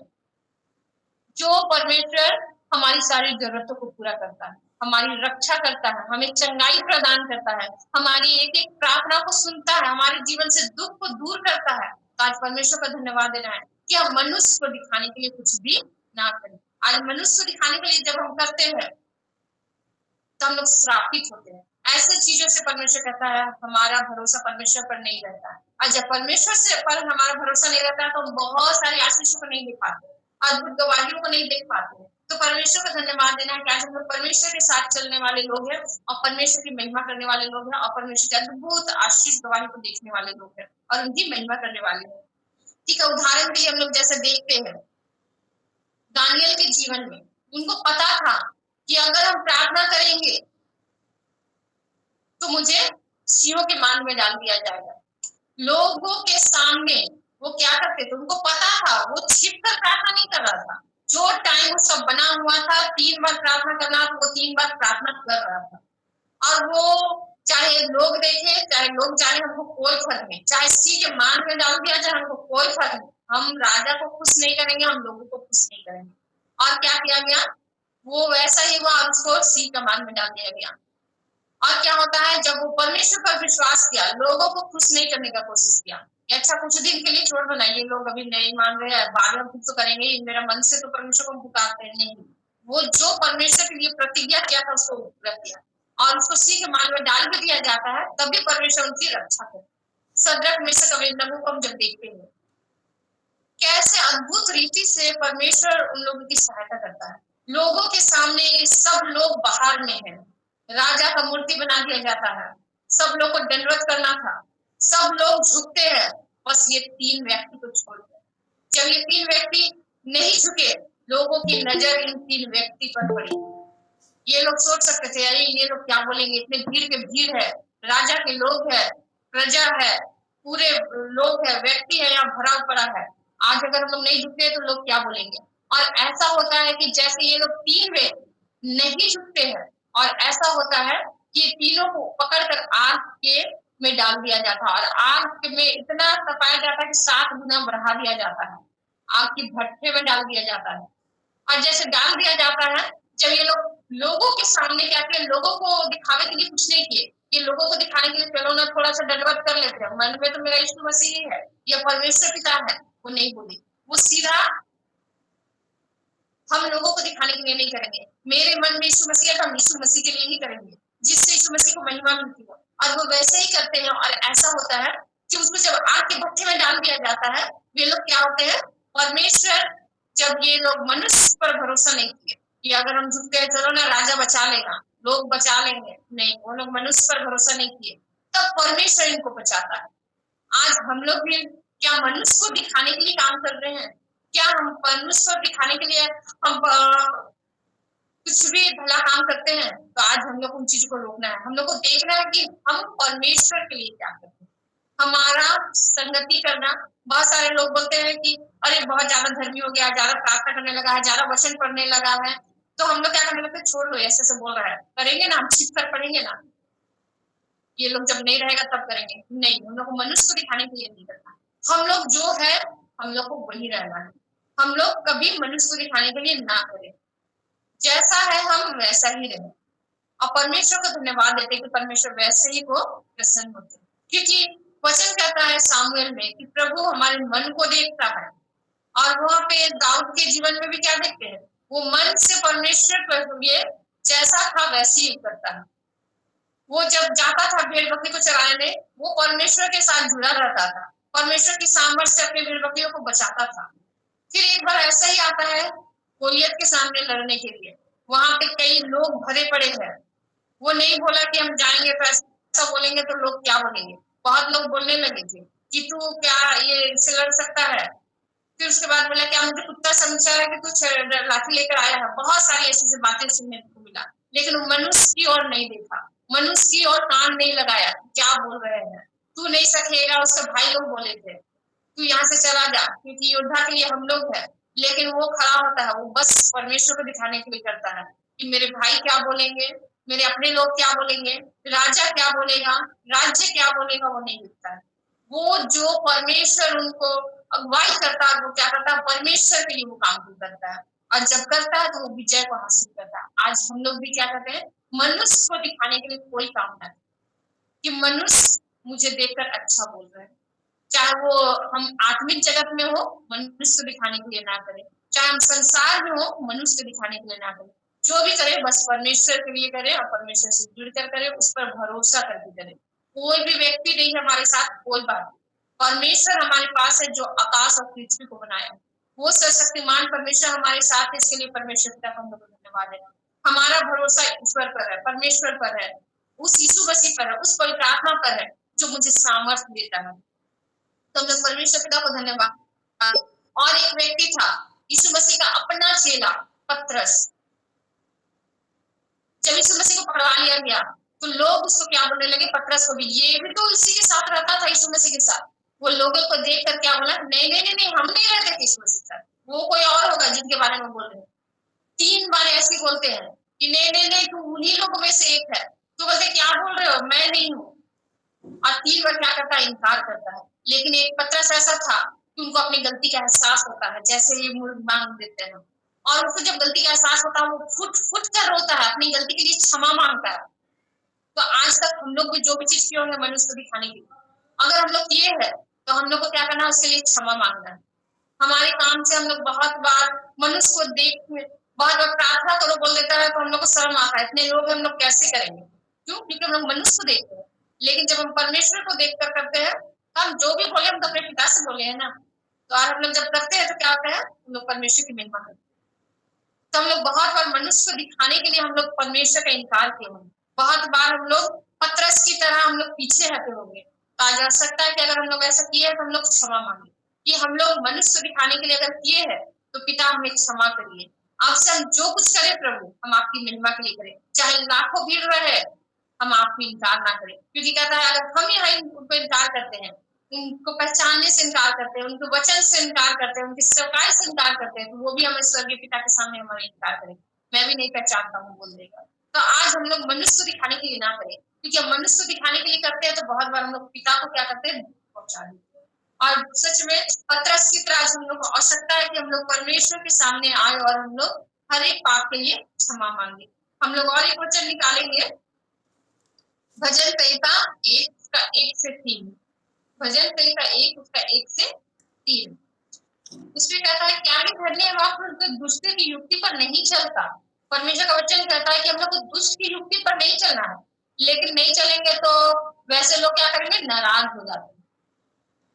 जो परमेश्वर हमारी सारी जरूरतों को पूरा करता है, हमारी रक्षा करता है, हमें चंगाई प्रदान करता है, हमारी एक एक प्रार्थना को सुनता है, हमारे जीवन से दुख को दूर करता है। तो आज परमेश्वर का धन्यवाद देना है कि हम मनुष्य को दिखाने के लिए कुछ भी ना करें। आज मनुष्य को दिखाने के लिए जब हम करते हैं तो हम लोग श्रापित होते हैं। ऐसे चीजों से परमेश्वर कहता है हमारा भरोसा परमेश्वर पर नहीं रहता है। और जब परमेश्वर से पर हमारा भरोसा नहीं रहता है तो हम बहुत सारे आशीषों को नहीं देख पाते, अद्भुत गवाहियों को नहीं देख पाते। तो परमेश्वर का धन्यवाद देना है कि आज हम लोग परमेश्वर के साथ चलने वाले लोग हैं और परमेश्वर की महिमा करने वाले लोग हैं और परमेश्वर के अद्भुत आशीष गवाही को देखने वाले लोग हैं और उनकी महिमा करने वाले हैं। ठीक है, उदाहरण के लिए हम लोग जैसे देखते हैं दानियल के जीवन में, उनको पता था कि अगर हम प्रार्थना करेंगे तो मुझे सिंहों के मान में डाल दिया जाएगा। लोगों के सामने वो क्या करते थे, उनको पता था, वो छिप कर प्रार्थना नहीं कर रहा था। जो टाइम वो सब बना हुआ था 3 बार प्रार्थना करना, तो वो 3 बार प्रार्थना कर रहा था। और वो चाहे लोग देखे चाहे लोग जाने, हमको कोई फर्क नहीं, चाहे सी के मान में डाल दिया जाए हमको कोई फर्क नहीं, हम राजा को खुश नहीं करेंगे, हम लोगों को खुश नहीं करेंगे। और क्या किया गया, वो वैसा ही हुआ, उसको सी का मान में डाल दिया गया। और क्या होता है, जब वो परमेश्वर पर विश्वास किया, लोगों को खुश नहीं करने का कोशिश किया, अच्छा कुछ दिन के लिए छोड़ दो ना, ये लोग अभी नहीं मान रहे हैं, बाद में खुद तो करेंगे, मेरा मन से तो परमेश्वर को पुकारते हैं, नहीं, वो जो परमेश्वर के लिए प्रतिज्ञा किया था उसको पूरा किया और उसको सी के मान में डाल भी दिया जाता है, तभी परमेश्वर उनकी रक्षा करे। सदरक मेशक अबेदनगो को हम जब देखते हैं कैसे अद्भुत रीति से परमेश्वर उन लोगों की सहायता करता है। लोगों के सामने सब लोग बाहर में हैं, राजा का मूर्ति बना दिया जाता है, सब लोग को दंडवत करना था, सब लोग झुकते हैं, बस ये 3 व्यक्ति को छोड़कर। जब ये 3 व्यक्ति नहीं झुके, लोगों की नजर इन 3 व्यक्ति पर पड़ी। ये लोग सोच सकते थे अरे ये लोग क्या बोलेंगे, इतने भीड़ के भीड़ है, राजा के लोग है, प्रजा है, पूरे लोग है, व्यक्ति है, यहाँ भरा पड़ा है, आज अगर हम लोग नहीं झुकते तो लोग क्या बोलेंगे। और ऐसा होता है कि जैसे ये लोग 3 व्यक्ति नहीं झुकते हैं और ऐसा होता है कि तीनों को पकड़कर आग के में डाल दिया जाता है और आग में इतना तपाया जाता है कि 7 गुना बढ़ा दिया जाता है, आग की भट्ठे में डाल दिया जाता है। और जैसे डाल दिया जाता है, जब ये लोग लोगों के सामने क्या किए, लोगों को दिखावे के लिए कुछ नहीं किए, ये लोगों को दिखाने के लिए चलो ना थोड़ा सा दंडवत कर लेते हैं, मन में तो मेरा यीशु मसीह ही है, ये परमेश्वर पिता है, वो नहीं बोली, वो सीधा हम लोगों को दिखाने के लिए नहीं करेंगे, मेरे मन में यीशु मसीह है तो हम यीशु मसीह के लिए ही करेंगे, जिससे यीशु मसीह को महिमा मिलती है। और वो वैसे ही करते हैं और ऐसा होता है कि उसको जब आग के भट्ठे में डाल दिया जाता है, वे लोग क्या होते हैं, परमेश्वर जब ये लोग मनुष्य पर भरोसा नहीं किए कि अगर हम झुक गए चलो ना राजा बचा लेगा, लोग बचा लेंगे, नहीं, वो लोग मनुष्य पर भरोसा नहीं किए, तब परमेश्वर इनको बचाता है। आज हम लोग भी क्या मनुष्य को दिखाने के लिए काम कर रहे हैं, क्या हम मनुष्य को दिखाने के लिए हम कुछ भी भला काम करते हैं, तो आज हम लोग उन चीजों को रोकना है, हम लोग को देखना है कि हम परमेश्वर के लिए क्या करते हैं, हमारा संगति करना। बहुत सारे लोग बोलते हैं कि अरे बहुत ज्यादा धर्मी हो गया, ज्यादा प्रार्थना करने लगा है, ज्यादा वचन पढ़ने लगा है, तो हम लोग क्या करने लगते, छोड़ लो, ऐसे से बोल रहा है, करेंगे ना, हम छिप कर पढ़ेंगे ना, ये लोग जब नहीं रहेगा तब करेंगे, नहीं, हम लोग को मनुष्य को दिखाने के लिए नहीं करना, हम लोग जो है हम लोग को वही रहना है, हम लोग कभी मनुष्य को दिखाने के लिए ना करें, जैसा है हम वैसा ही रहे। और परमेश्वर को धन्यवाद देते कि परमेश्वर वैसे ही को प्रसन्न होते, क्योंकि वचन कहता है सामुएल में कि प्रभु हमारे मन को देखता है, और वहां पे दाऊद के जीवन में भी क्या देखते हैं, वो मन से परमेश्वर पर ये जैसा था वैसे ही करता है। वो जब जाता था भेड़ बकरी को चराने, वो परमेश्वर के साथ जुड़ा रहता था, परमेश्वर की सामर्थ्य से अपने भेड़ बकरियों को बचाता था। फिर एक बार ऐसा ही आता है गोलियत के सामने लड़ने के लिए, वहां पे कई लोग भरे पड़े हैं, वो नहीं बोला कि हम जाएंगे तो ऐसा बोलेंगे तो लोग क्या बोलेंगे, बहुत लोग बोलने लगे थे कि तू क्या ये इससे लड़ सकता है, फिर उसके बाद बोला क्या मुझे कुत्ता समझा है कि तू लाठी लेकर आया है, बहुत सारी ऐसी बातें सुनने को मिला, लेकिन वो मनुष्य की ओर नहीं देखा, मनुष्य की ओर कान नहीं लगाया, क्या बोल रहे हैं, तू नहीं सकेगा, उसके भाई लोग बोले थे तू यहाँ से चला जा क्योंकि योद्धा के लिए हम लोग हैं, लेकिन वो खड़ा होता है, वो बस परमेश्वर को दिखाने के लिए करता है कि मेरे भाई क्या बोलेंगे, मेरे अपने लोग क्या बोलेंगे, राजा क्या बोलेगा, राज्य क्या बोलेगा, वो नहीं दिखता है। वो जो परमेश्वर उनको अगुवाई करता है, वो क्या करता है, परमेश्वर के लिए वो काम करता है, और जब करता है तो वो विजय को हासिल करता है। आज हम लोग भी क्या करते हैं, मनुष्य को दिखाने के लिए कोई काम नहीं कि मनुष्य मुझे देखकर अच्छा बोल रहे हैं, चाहे वो हम आत्मिक जगत में हो, मनुष्य दिखाने के लिए ना करें, चाहे हम संसार में हो, मनुष्य दिखाने के लिए ना करें। जो भी करें बस परमेश्वर के लिए करें और परमेश्वर से जुड़कर करें, उस पर भरोसा करके करें। कोई भी व्यक्ति नहीं है हमारे साथ, कोई बात नहीं। परमेश्वर हमारे पास है जो आकाश और पृथ्वी को बनाया। वो सर्वशक्तिमान परमेश्वर हमारे साथ है, इसके लिए परमेश्वर पिता को हम लोग धन्यवाद है। हमारा भरोसा ईश्वर पर है, परमेश्वर पर है, उस यीशु मसीह पर है, उस पवित्र आत्मा पर है जो मुझे सामर्थ्य देता है। तो हम लोग परमेश्वर पिता को धन्यवाद। और एक व्यक्ति था यीशु मसीह का अपना चेला पतरस। जब यीशु मसीह को पकड़वा लिया गया तो लोग उसको क्या बोलने लगे, पतरस को भी, ये भी तो इसी के साथ रहता था यीशु मसीह के साथ। वो लोगों को देख कर क्या बोला, नहीं नहीं नहीं नहीं, हम नहीं रहते थे यीशु मसीह के साथ, वो कोई और होगा जिनके बारे में बोल रहे हैं। 3 बार ऐसे बोलते हैं कि नहीं नहीं नहीं, तू उन्हीं लोगों में से एक है। तो बोलते क्या बोल रहे हो, मैं नहीं हूँ। और 3 बार क्या करता है, इनकार करता है। लेकिन एक पतरस ऐसा था कि उनको अपनी गलती का एहसास होता है, जैसे ये मुर्ग मांग देते हैं, और उसको जब गलती का एहसास होता है वो फुट फुट कर रोता है, अपनी गलती के लिए क्षमा मांगता है। तो आज तक हम लोग भी जो भी चीज किए होंगे मनुष्य को दिखाने के लिए, अगर हम लोग किए हैं तो हम लोग को क्या करना है, उसके लिए क्षमा मांगना है। हमारे काम से हम लोग बहुत बार मनुष्य को देख बहुत बार प्रार्थना करो बोल देता है तो हम लोग को शर्म आता है, इतने लोग हम लोग कैसे करेंगे, क्यों? क्योंकि हम लोग मनुष्य को देखते हैं। लेकिन जब हम परमेश्वर को देख कर करते हैं तो हम जो भी बोले हम तो अपने पिता से बोले हैं ना। तो आज हम लोग जब करते हैं तो क्या होता है, हम लोग परमेश्वर की महिमा करते हैं। तो हम लोग बहुत बार मनुष्य को दिखाने के लिए हम लोग परमेश्वर का इनकार किए होंगे, बहुत बार हम लोग पतरस की तरह हम लोग पीछे हटे होंगे। तो आज आ सकता है कि अगर हम लोग ऐसा किए हैं तो हम लोग क्षमा मांगे कि हम लोग मनुष्य दिखाने के लिए अगर किए हैं तो पिता हमें क्षमा करिए। आपसे हम जो कुछ करें प्रभु हम आपकी महिमा के लिए करें, चाहे लाखों भीड़ रहे हम आपको इनकार ना करें। क्योंकि कहता है अगर हम यहाँ उनको इनकार करते हैं, उनको पहचानने से इनकार करते हैं, उनके वचन से इनकार करते हैं, उनकी सेवकाई से इनकार करते हैं, तो वो भी हमें स्वर्गीय पिता के सामने हमारे इनकार करेंगे, मैं भी नहीं पहचानता हूँ बोल देगा। तो आज हम लोग मनुष्य दिखाने के लिए ना करें, क्योंकि हम मनुष्य दिखाने के लिए करते हैं तो बहुत बार हम लोग पिता को क्या करते हैं, पहुंचा देते हैं। और सच में पतरस की तरह हम लोग को आवश्यकता है कि हम लोग परमेश्वर के सामने आए और हम लोग हर एक पाप के लिए क्षमा मांगे। हम लोग और एक वचन निकालेंगे, भजन संहिता 1 उसका 1 से 3। भजन संहिता 1 उसका 1 से 3। उसमें कहता है क्या ही धन्य है दुष्ट की युक्ति पर नहीं चलता। परमेश्वर का वचन कहता है कि हम लोग को दुष्ट की युक्ति पर नहीं चलना है, लेकिन नहीं चलेंगे तो वैसे लोग क्या करेंगे, नाराज हो जाते हैं।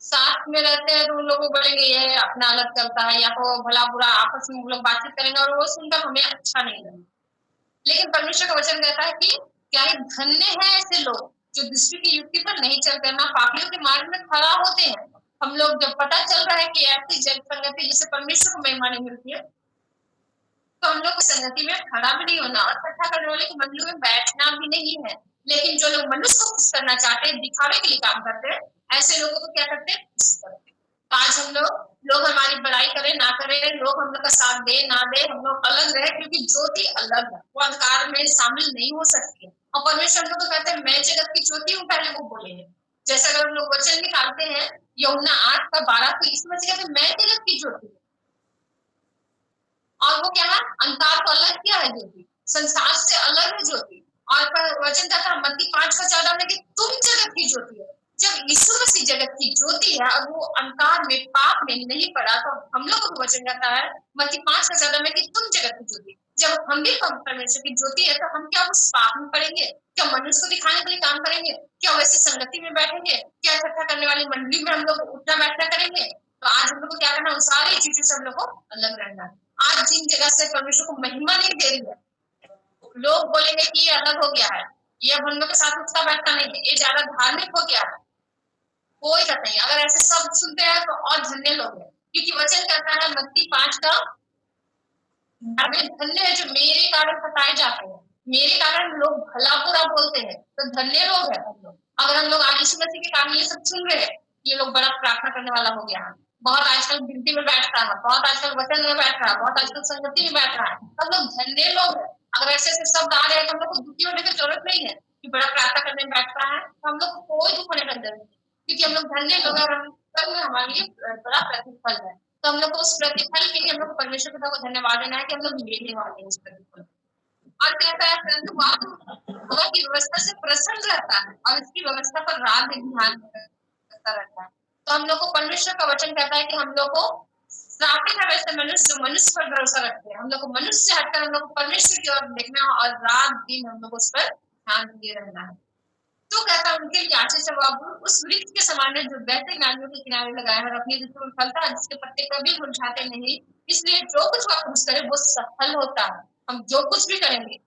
साथ में रहते हैं तो उन लोगों को बोलेंगे ये अपना अलग चलता है, या तो भला बुरा आपस में लोग बातचीत करेंगे और वो सुनकर हमें अच्छा नहीं लगेगा। लेकिन परमेश्वर का वचन कहता है कि क्या ही धन्य है ऐसे लोग जो दूसरे की युक्ति पर नहीं चलते, ना पापियों के मार्ग में खड़ा होते हैं। हम लोग जब पता चल रहा है कि ऐसी जग संगति जिसे परमेश्वर को महिमा नहीं मिलती है, तो हम लोग संगति में खड़ा भी नहीं होना और इकट्ठा करने वाले की मंडली में बैठना भी नहीं है। लेकिन जो लोग मनुष्य को खुश करना चाहते हैं, दिखावे के लिए काम करते हैं, ऐसे लोगों को क्या करते हैं, खुश करते हैं। आज हम लोग हमारी बड़ाई करें ना करें, लोग हम लोग का साथ दे ना दे, हम लोग अलग रहे, क्योंकि ज्योति अलग है, वो अंधकार में शामिल नहीं हो सकती है। और परमेश्वर को तो कहते हैं मैं जगत की ज्योति हूँ, पहले वो बोले हैं। जैसे अगर हम लोग वचन निकालते हैं यूहन्ना 8:12, तो इसमें से कहते हैं मैं जगत की ज्योति हूँ। और वो क्या है, अंधकार को अलग किया है ज्योति, संसार से अलग है ज्योति। और वचन कहता है मत्ती 5:14 में कि तुम जगत की ज्योति हो। जब यीशु मसीह जगत की ज्योति है और वो अंधकार में पाप में नहीं पड़ा, तो हम लोग को वचन कहता है मत्ती 5:14 में कि तुम जगत की ज्योति। जब हम भी परमेश्वर की ज्योति है तो हम क्या उस पाप में पड़ेंगे, क्या मनुष्य को दिखाने के लिए काम करेंगे, क्या वैसी संगति में बैठेंगे, क्या इकट्ठा करने वाली मंडली में हम लोग उठना बैठना करेंगे। तो आज हम लोग को क्या करना, उन सारी चीजों से हम लोग को अलग रहना है। आज जिन जगह से परमेश्वर को महिमा नहीं दे रही है, लोग बोलेंगे कि ये अलग हो गया है, ये अब हम लोग के साथ उठता बैठता नहीं है, ये ज्यादा धार्मिक हो गया है। कोई बात नहीं, अगर ऐसे सब सुनते हैं तो और धन्य लोग हैं, क्योंकि वचन कहता है मत्ती 5 का, धन्य है जो मेरे कारण सताए जाते हैं, मेरे कारण लोग भला बुरा बोलते हैं, तो धन्य लोग हैं हम लोग। अगर हम लोग आज यीशु मसीह के कारण ये सब सुन रहे हैं, ये लोग बड़ा प्रार्थना करने वाला हो गया है, बहुत आजकल गिनती में बैठता है, बहुत आजकल वचन में बैठ रहा है, बहुत आजकल संगति में बैठ रहा है, सब लोग धन्य लोग हैं। अगर ऐसे ऐसे शब्द आ रहे हैं तो हम लोग को दुखी होने की जरूरत नहीं है कि बड़ा प्रार्थना करने में बैठ रहा है, तो हम लोग को कोई दुख होने का जरूरत नहीं, क्योंकि हम लोग धन्य लोग हैं और हमारे लिए बड़ा प्रतिफल है। तो हम लोग को उस प्रतिफल के लिए हम लोग परमेश्वर पिता को धन्यवाद देना है कि हम लोग लेने वाले हैं उस प्रतिफल। और कहता है परंतु वह की व्यवस्था से प्रसन्न रहता है और इसकी व्यवस्था पर रात दिन ध्यान करता रहता है। तो हम लोग को परमेश्वर का वचन कहता है कि हम लोग को श्रापित है वैसे मनुष्य जो मनुष्य पर भरोसा रखते हैं। हम लोग को मनुष्य से हटकर हम लोग को परमेश्वर की ओर देखना है और रात दिन हम लोग उस पर ध्यान दिए रहना है। तो कहता है उनके लिए आशीष है वो उस वृक्ष के समान है जो बहते नालियों के किनारे लगाया है और अपनी ऋतु में फलता है, जिसके पत्ते कभी मुरझाते नहीं। इसलिए जो कुछ आप कुछ करें वो सफल होता है। हम जो कुछ भी करेंगे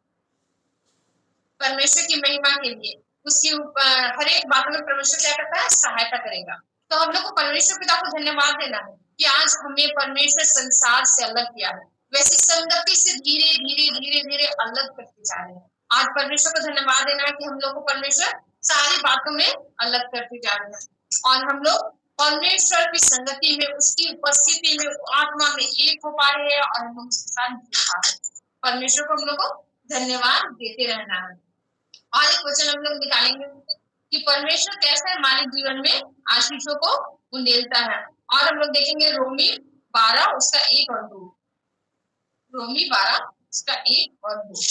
परमेश्वर की महिमा के लिए, उसकी हर एक बात में परमेश्वर क्या करता है, सहायता करेगा। तो हम लोग को परमेश्वर पिता को धन्यवाद देना है कि आज हमें परमेश्वर संसार से अलग किया है। वैसे संगति से धीरे धीरे धीरे धीरे अलग करते जा रहे हैं। आज परमेश्वर को धन्यवाद देना है कि हम लोग को परमेश्वर सारी बातों में अलग करते जा रहे हैं और हम लोग परमेश्वर की संगति में, उसकी उपस्थिति में, आत्मा में एक हो पा रहे हैं और हम लोग उसके साथ जुड़ पा रहे हैं। परमेश्वर को हम लोग को धन्यवाद देते रहना है। और एक वचन हम लोग निकालेंगे कि परमेश्वर कैसे हमारे जीवन में आशीषों को उंडेलता है। और हम लोग देखेंगे रोमी 12 उसका 1 और 2। रोमी 12 उसका 1 और 2।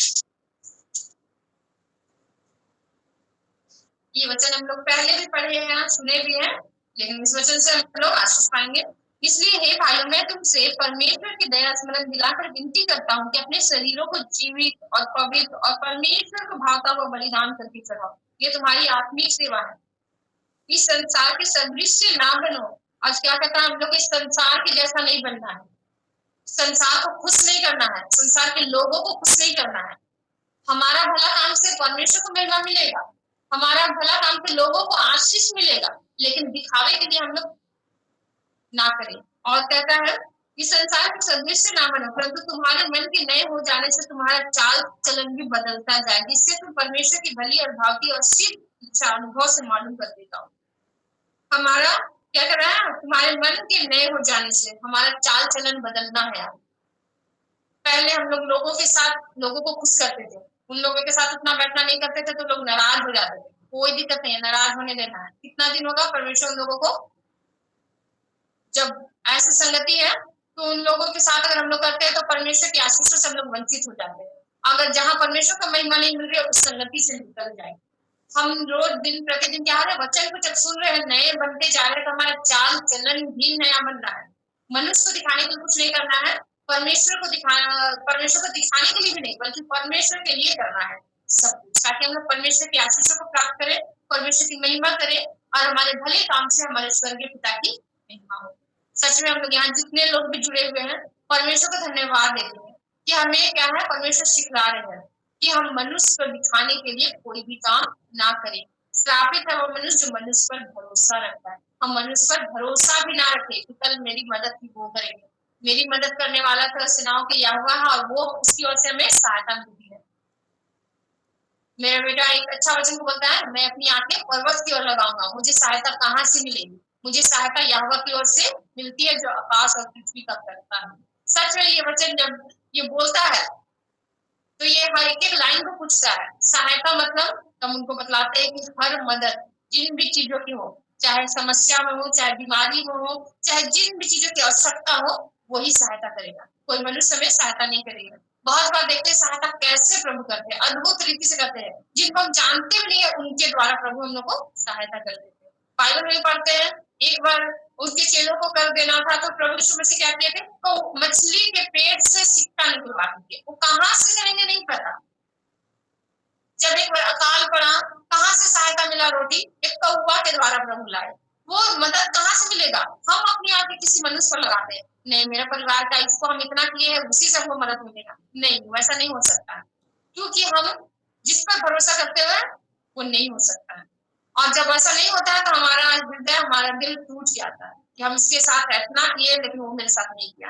ये वचन हम लोग पहले भी पढ़े हैं, सुने भी हैं, लेकिन इस वचन से हम लोग आशीष पाएंगे। इसलिए हे भाइयों, मैं तुमसे परमेश्वर की दया स्मरण दिलाकर विनती करता हूँ कि अपने शरीरों को जीवित और पवित्र और परमेश्वर को भावता हुआ बलिदान करके चढ़ाओ। ये तुम्हारी आत्मिक सेवा है। इस संसार के सदृश्य ना बनो। आज क्या कहता है, हम लोग इस संसार के जैसा नहीं बनना है, संसार को खुश नहीं करना है, संसार के लोगों को खुश नहीं करना है। हमारा भला काम से परमेश्वर को महिमा मिलेगा, हमारा भला काम से लोगों को आशीष मिलेगा, लेकिन दिखावे के लिए हम लोग ना करें। और कहता है इस संसार के सदृश्य ना बनो, परंतु तुम्हारे मन के नए हो जाने से तुम्हारा चाल चलन भी बदलता जाए, जिससे तुम परमेश्वर की भली और भावती और सिद्ध इच्छा अनुभव से मालूम कर देता हो। हमारा क्या कर रहा है, तुम्हारे मन के नए हो जाने से हमारा चाल चलन बदलना है। पहले हम लोग लोगों के साथ लोगों को खुश करते थे, उन लोगों के साथ उतना बैठना नहीं करते थे तो लोग नाराज हो जाते थे। कोई दिक्कत नहीं है, नाराज होने देना है। कितना दिन होगा, परमेश्वर उन लोगों को, जब ऐसी संगति है तो उन लोगों के साथ अगर हम लोग करते हैं तो परमेश्वर की आशीषों से हम लोग वंचित हो जाते हैं। अगर जहां परमेश्वर का महिमा नहीं मिल रही है उस संगति से निकल जाए। हम रोज दिन प्रतिदिन क्या है, वचन को जब सुन रहे हैं, नए बनते जा रहे हैं, तो हमारा चाल चलन भी नया बन रहा है। मनुष्य को दिखाने के लिए कुछ नहीं करना है, परमेश्वर को दिखाने के लिए भी नहीं, बल्कि परमेश्वर के लिए करना है सब कुछ, ताकि हम लोग परमेश्वर की आशीषों को प्राप्त करें, परमेश्वर की महिमा करें और हमारे भले काम से हमारे स्वर्गीय पिता की महिमा हो। सच में हम लोग यहाँ जितने लोग भी जुड़े हुए हैं, परमेश्वर को धन्यवाद देते हैं कि हमें क्या है, परमेश्वर सिखला रहे हैं कि हम मनुष्य को दिखाने के लिए कोई भी काम ना करें। श्रापित है वो मनुष्य जो मनुष्य पर भरोसा रखता है। हम मनुष्य पर भरोसा भी ना रखें कि कल मेरी मदद की वो करेंगे। मेरी मदद करने वाला तो सेनाओं के यहोवा है और वो उसकी ओर से हमें सहायता मिलती है। मेरा बेटा एक अच्छा वचन बोलता है, मैं अपनी आंखें पर्वत की ओर लगाऊंगा, मुझे सहायता कहाँ से मिलेगी? मुझे सहायता यहोवा की ओर से मिलती है जो आकाश और पृथ्वी का करता है। सच में ये वचन जब ये बोलता है तो ये हर एक लाइन को पूछता है। सहायता मतलब हम उनको बतलाते हैं कि हर मदद जिन भी चीजों की हो, चाहे समस्या में हो, चाहे बीमारी में हो, चाहे जिन भी चीजों की आवश्यकता हो, वही सहायता करेगा। कोई मनुष्य में सहायता नहीं करेगा। बहुत बार देखते हैं सहायता कैसे प्रभु करते हैं, अद्भुत रीति से करते हैं, जिनको हम जानते भी नहीं है उनके द्वारा प्रभु हम लोग को सहायता कर देते हैं। बाइबल में पढ़ते हैं, एक बार उसके चेलों को कर देना था तो प्रभु यीशु मसीह क्या किए थे, तो मछली के पेट से सिक्का निकलवा दिए। वो कहाँ से करेंगे नहीं पता। जब एक बार अकाल पड़ा, कहाँ से सहायता मिला? रोटी एक कौवा के द्वारा प्रभु लाए। वो मदद कहाँ से मिलेगा? हम अपनी आंखें किसी मनुष्य पर लगाते हैं, नहीं मेरा परिवार का इसको हम इतना किए हैं उसी से हमको मदद मिलेगा। नहीं, वैसा नहीं हो सकता, क्योंकि हम जिस पर भरोसा करते हुए वो नहीं हो सकता है। और जब ऐसा नहीं होता है तो हमारा हृदय, हमारा दिल टूट जाता है कि हम इसके साथ इतना किए लेकिन वो मेरे साथ नहीं किया।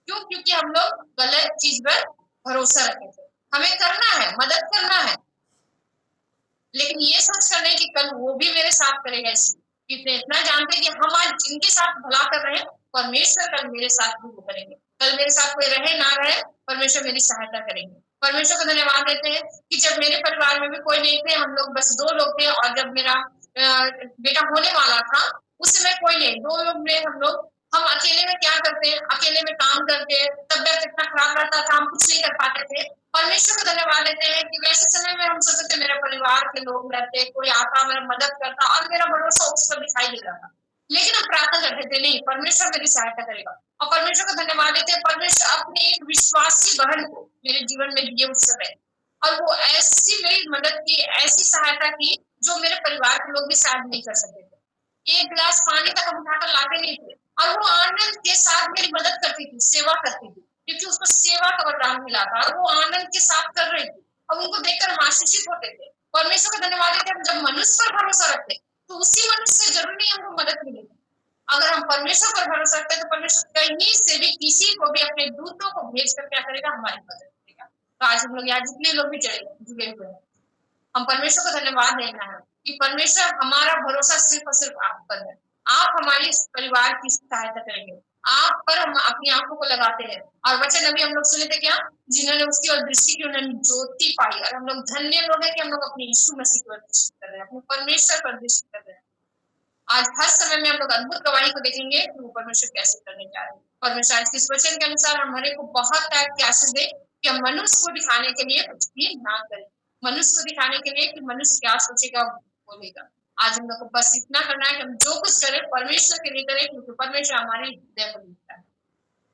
क्यों? क्योंकि हम लोग गलत चीज पर भरोसा रखे थे। हमें करना है, मदद करना है, लेकिन ये सोच कर नहीं कि कल वो भी मेरे साथ करेगा। इसलिए इतना जानते कि हम आज जिनके साथ भला कर रहे हैं, परमेश्वर कल मेरे साथ भी वो करेंगे। कल मेरे साथ कोई रहे ना रहे, परमेश्वर मेरी सहायता करेंगे। परमेश्वर को धन्यवाद देते हैं कि जब मेरे परिवार में भी कोई नहीं थे, हम लोग बस 2 लोग थे, और जब मेरा बेटा होने वाला था उस समय कोई नहीं, 2 लोग में हम अकेले में क्या करते हैं, अकेले में काम करते, तबियत इतना खराब रहता था, हम कुछ नहीं कर पाते थे, परमेश्वर को धन्यवाद देते हैं कि वैसे समय में हम सोचते थे मेरे परिवार के लोग रहते, कोई आता मेरा मदद करता और मेरा भरोसा उस पर दिखाई देता था। लेकिन हम प्रार्थना करते थे नहीं, परमेश्वर मेरी सहायता करेगा। और परमेश्वर को धन्यवाद देते हैं, परमेश्वर अपने एक विश्वासी बहन को मेरे जीवन में दिए उस समय, और वो ऐसी मेरी मदद की, ऐसी सहायता की जो मेरे परिवार के लोग भी शायद नहीं कर सकते थे। एक गिलास पानी तक हम उठाकर लाते नहीं थे, और वो आनंद के साथ मेरी मदद करती थी, सेवा करती थी, क्योंकि उसको सेवा का वरदान मिला था और वो आनंद के साथ कर रही थी, और उनको देखकर हम आशीषित होते थे। परमेश्वर का धन्यवाद देते हम जब मनुष्य पर भरोसा रखते तो उसी मनुष्य से जरूर नहीं हमको मदद मिलेगी। अगर हम परमेश्वर पर भरोसा रखते हैं तो परमेश्वर कहीं से भी किसी को भी अपने दूतों को भेज कर क्या करेगा, हमारी मदद करेगा। तो आज हम लोग यहाँ जितने लोग भी जुड़े हुए हैं, हम परमेश्वर को धन्यवाद देना है कि परमेश्वर हमारा भरोसा सिर्फ और सिर्फ आप पर है। आप हमारे इस परिवार की सहायता करेंगे, आप पर हम अपनी आंखों को लगाते हैं। और वचन अभी हम लोग सुने थे क्या, जिन्होंने उसकी ओर दृष्टि की उन्होंने ज्योति पाई। और हम लोग धन्य लोग हैं कि हम लोग अपने यीशु मसीह की ओर दृष्टि कर रहे हैं, अपने परमेश्वर पर दृष्टि कर रहे हैं। आज हर समय में हम लोग अद्भुत गवाही को देखेंगे कि वो परमेश्वर कैसे करने जा रहे हैं। परमेश्वर आज के इस वचन के अनुसार हमारे को बहुत टाइप की आशीष दे कि हम मनुष्य को दिखाने के लिए कुछ भी ना करें, मनुष्य को दिखाने के लिए कि मनुष्य क्या सोचेगा बोलेगा। आज हम लोग को बस इतना करना है कि हम जो कुछ करें परमेश्वर के लिए करें, क्योंकि परमेश्वर हमारे हृदय को देखता है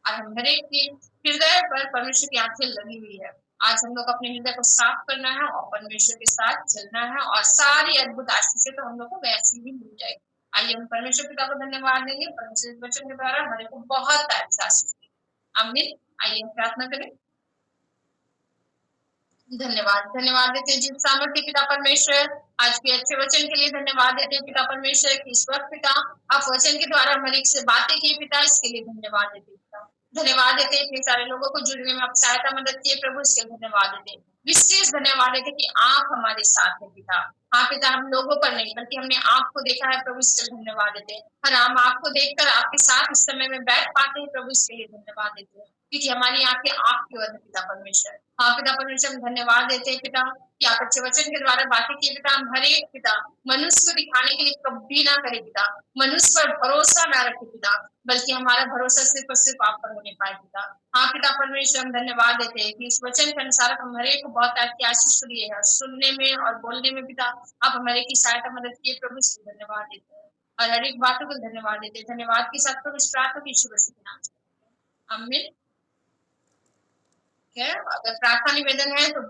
और हम हरेक के हृदय पर परमेश्वर की आंखें लगी हुई है। आज हम लोग अपने हृदय को साफ करना है और परमेश्वर के साथ चलना है, और सारी अद्भुत आशीषें तो हम लोग को वैसी ही मिल जाएगी। आइए हम परमेश्वर पिता को धन्यवाद देंगे, परमेश्वर के वचन के द्वारा हमारे को बहुत आशीष दी। आमीन। आइए हम प्रार्थना करें। धन्यवाद देते हैं जिस सामर्थ्य पिता परमेश्वर, आज के अच्छे वचन के लिए धन्यवाद देते हैं पिता परमेश्वर की इस वक्त पिता आप वचन के द्वारा हमारे से बातें की पिता, इसके लिए धन्यवाद देते पिता। धन्यवाद देते हैं इतने सारे लोगों को जुड़ने में आप सहायता मदद किए प्रभु, इसके लिए धन्यवाद देते हैं। विशेष धन्यवाद देते कि आप हमारे साथ हैं पिता। हाँ पिता, हम लोगों पर नहीं बल्कि हमने आपको देखा है प्रभु, इसके लिए धन्यवाद देते हैं। और हम आपको देखकर आपके साथ इस समय में बैठ पाते हैं प्रभु, इसके लिए धन्यवाद देते हैं, क्योंकि हमारी आंखें आपकी ओर है पिता परमेश्वर। हाँ पिता परमेश्वर, हम धन्यवाद देते हैं पिता कि आप अच्छे वचन के द्वारा बातें किए पिता। हम हर एक पिता मनुष्य को दिखाने के लिए कभी ना करे पिता, मनुष्य पर भरोसा ना रखे पिता, बल्कि हमारा भरोसा सिर्फ और सिर्फ आप पर होने पाए पिता। हाँ पिता परमेश्वर, हम धन्यवाद देते हैं कि इस वचन के अनुसार हम हर एक को बहुत आपकी आशीष दिए है, सुनने में और बोलने में पिता आप हमारे की सहायता मदद किए प्रभु, इसलिए धन्यवाद देते हैं और हर एक बातों को धन्यवाद देते हैं। धन्यवाद के साथ प्रभु इस प्रार्थना की यीशु मसीह के नाम से आमीन। अगर प्रार्थना निवेदन है तो